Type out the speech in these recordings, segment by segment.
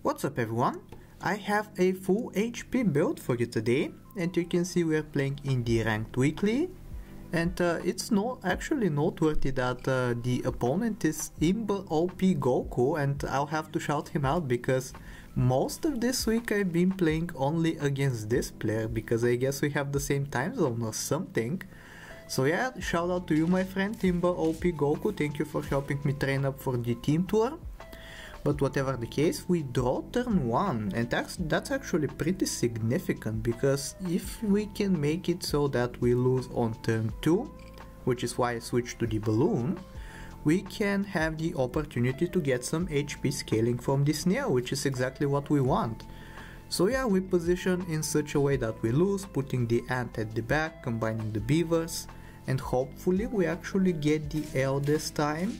What's up everyone? I have a full HP build for you today, and you can see we are playing in the ranked weekly, and it's actually noteworthy that the opponent is Imber OP Goku, and I'll have to shout him out because most of this week I've been playing only against this player because I guess we have the same time zone or something. So yeah, shout out to you my friend Imber OP Goku, thank you for helping me train up for the team tour. But whatever the case, we draw turn 1, and that's actually pretty significant, because if we can make it so that we lose on turn 2, which is why I switched to the balloon, we can have the opportunity to get some HP scaling from the snail, which is exactly what we want. So yeah, we position in such a way that we lose, putting the ant at the back, combining the beavers, and hopefully we actually get the L this time.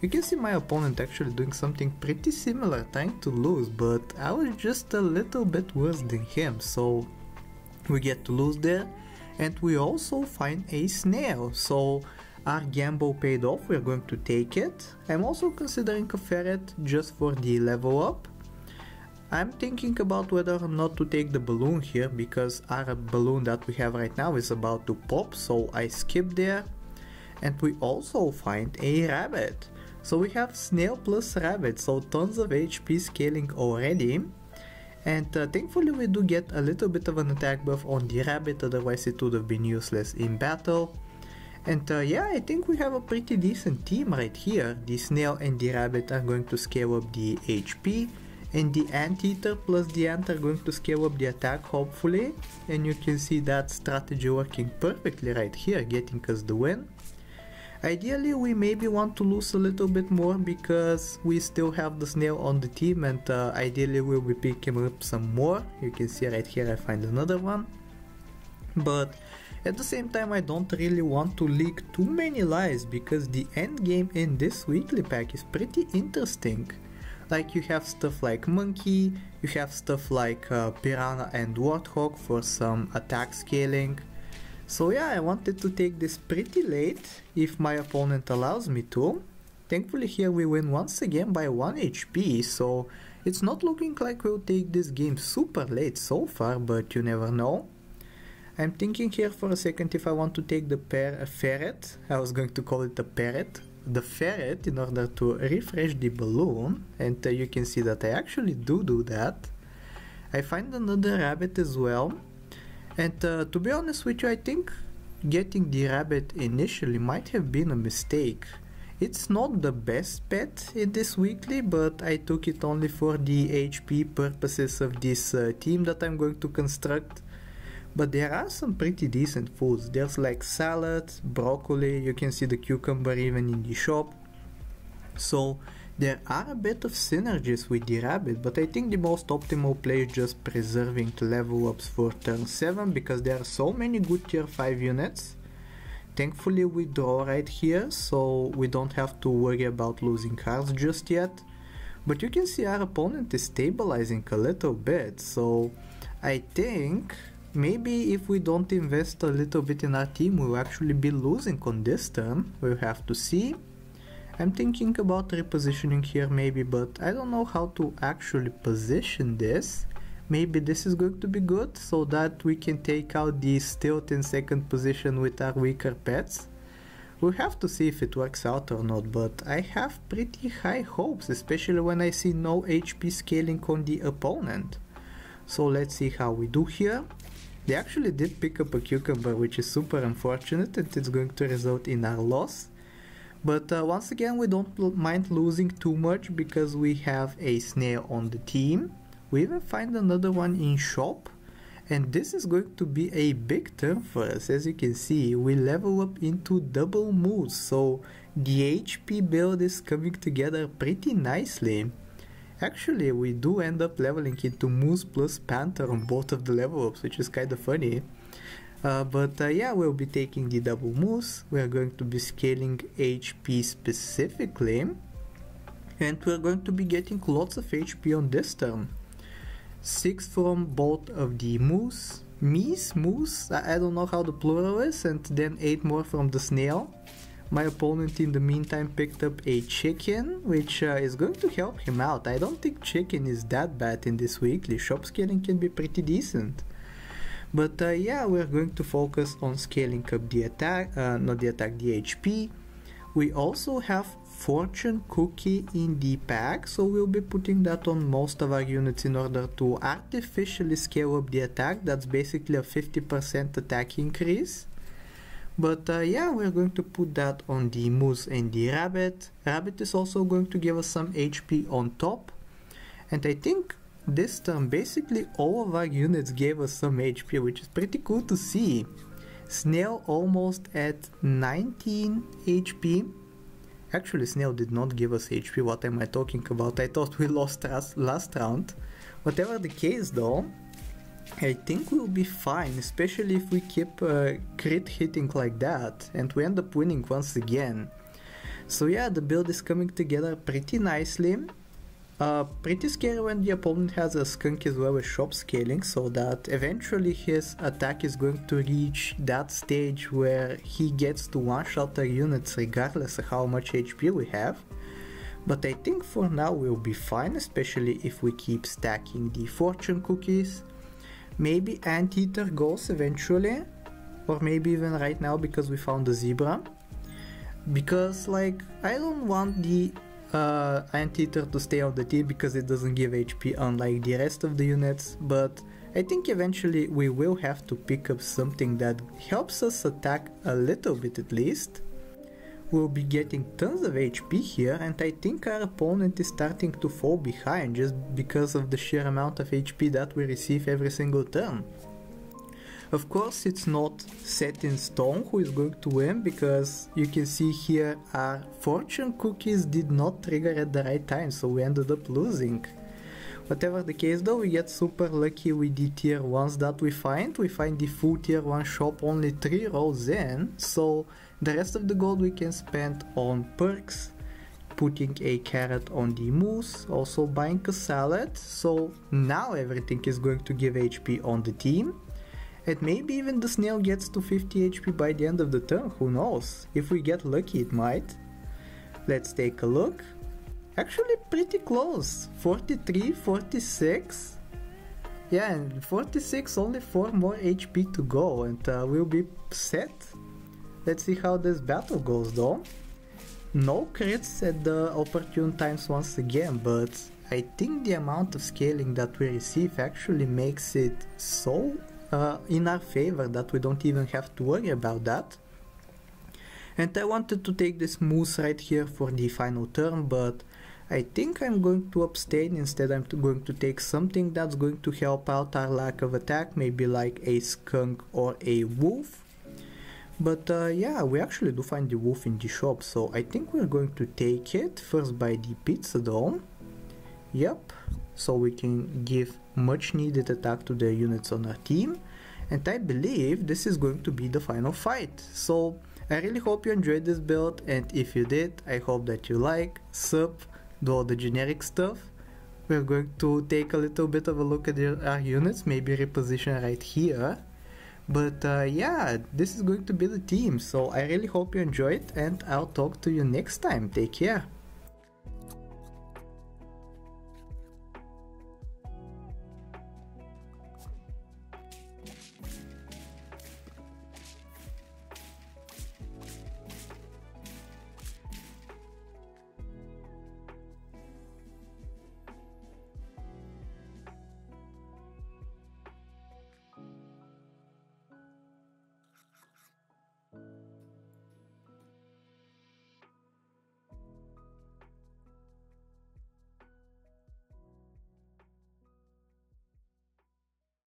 You can see my opponent actually doing something pretty similar, trying to lose, but I was just a little bit worse than him, so we get to lose there, and we also find a snail, so our gamble paid off, we're going to take it. I'm also considering a ferret just for the level up. I'm thinking about whether or not to take the balloon here, because our balloon that we have right now is about to pop, so I skip there, and we also find a rabbit. So we have snail plus rabbit, so tons of HP scaling already, and thankfully we do get a little bit of an attack buff on the rabbit, otherwise it would have been useless in battle. And yeah, I think we have a pretty decent team right here. The snail and the rabbit are going to scale up the HP, and the anteater plus the ant are going to scale up the attack hopefully, and you can see that strategy working perfectly right here, getting us the win. Ideally we maybe want to lose a little bit more because we still have the snail on the team, and ideally we'll be picking up some more. You can see right here I find another one. But at the same time I don't really want to leak too many lies, because the end game in this weekly pack is pretty interesting. Like you have stuff like monkey, you have stuff like piranha and warthog for some attack scaling. So yeah, I wanted to take this pretty late, if my opponent allows me to. Thankfully here we win once again by 1 HP, so it's not looking like we'll take this game super late so far, but you never know. I'm thinking here for a second if I want to take the ferret, I was going to call it a parrot, the ferret, in order to refresh the balloon, and you can see that I actually do that. I find another rabbit as well. And to be honest with you, I think getting the rabbit initially might have been a mistake. It's not the best pet in this weekly, but I took it only for the HP purposes of this team that I'm going to construct. But there are some pretty decent foods. There's like salad, broccoli, you can see the cucumber even in the shop. So there are a bit of synergies with the rabbit, but I think the most optimal play is just preserving the level ups for turn 7, because there are so many good tier 5 units. Thankfully we draw right here, so we don't have to worry about losing cards just yet. But you can see our opponent is stabilizing a little bit, so I think maybe if we don't invest a little bit in our team we'll actually be losing on this turn. We'll have to see. I'm thinking about repositioning here maybe, but I don't know how to actually position this. Maybe this is going to be good, so that we can take out the stilt in second position with our weaker pets. We'll have to see if it works out or not, but I have pretty high hopes, especially when I see no HP scaling on the opponent. So let's see how we do here. They actually did pick up a cucumber, which is super unfortunate, and it's going to result in our loss. But once again we don't mind losing too much because we have a snail on the team. We even find another one in shop, and this is going to be a big turn for us. As you can see, we level up into double moose, so the HP build is coming together pretty nicely. Actually we do end up leveling into moose plus panther on both of the level ups, which is kind of funny. But yeah, we'll be taking the double moose, we are going to be scaling HP specifically, and we're going to be getting lots of HP on this turn. 6 from both of the moose, I don't know how the plural is, and then 8 more from the snail. My opponent in the meantime picked up a chicken, which is going to help him out. I don't think chicken is that bad in this weekly. Shop scaling can be pretty decent. But yeah, we're going to focus on scaling up the attack, not the attack, the HP. We also have Fortune Cookie in the pack, so we'll be putting that on most of our units in order to artificially scale up the attack. That's basically a 50% attack increase. But yeah, we're going to put that on the moose and the rabbit. Rabbit is also going to give us some HP on top. And I think this turn basically all of our units gave us some HP, which is pretty cool to see. Snail almost at 19 HP. Actually, Snail did not give us HP, what am I talking about? I thought we lost last round. Whatever the case though, I think we'll be fine, especially if we keep crit hitting like that and we end up winning once again. So yeah, the build is coming together pretty nicely. Pretty scary when the opponent has a skunk as well as shop scaling, so that eventually his attack is going to reach that stage where he gets to one-shot our units regardless of how much HP we have. But I think for now we'll be fine, especially if we keep stacking the fortune cookies. Maybe Anteater goes eventually, or maybe even right now because we found the zebra. Because like, I don't want the Anteater to stay on the team because it doesn't give HP unlike the rest of the units, but I think eventually we will have to pick up something that helps us attack a little bit at least. We'll be getting tons of HP here, and I think our opponent is starting to fall behind just because of the sheer amount of HP that we receive every single turn. Of course, it's not set in stone who is going to win, because you can see here our fortune cookies did not trigger at the right time, so we ended up losing. Whatever the case though, we get super lucky with the tier 1s that we find. We find the full tier 1 shop only 3 rows in, so the rest of the gold we can spend on perks, putting a carrot on the moose, also buying a salad, so now everything is going to give HP on the team. And maybe even the snail gets to 50 HP by the end of the turn, who knows? If we get lucky it might. Let's take a look. Actually pretty close, 43, 46. Yeah, and 46, only 4 more HP to go and we'll be set. Let's see how this battle goes though. No crits at the opportune times once again, but I think the amount of scaling that we receive actually makes it so in our favor that we don't even have to worry about that. And I wanted to take this moose right here for the final turn, but I think I'm going to abstain. Instead I'm going to take something that's going to help out our lack of attack, maybe like a skunk or a wolf. But yeah, we actually do find the wolf in the shop, so I think we're going to take it. First buy the pizza though. Yep, so we can give much needed attack to the units on our team. And I believe this is going to be the final fight. So I really hope you enjoyed this build, and if you did, I hope that you like, sub, do all the generic stuff. We're going to take a little bit of a look at our units, maybe reposition right here. But yeah, this is going to be the team, so I really hope you enjoyed, and I'll talk to you next time. Take care.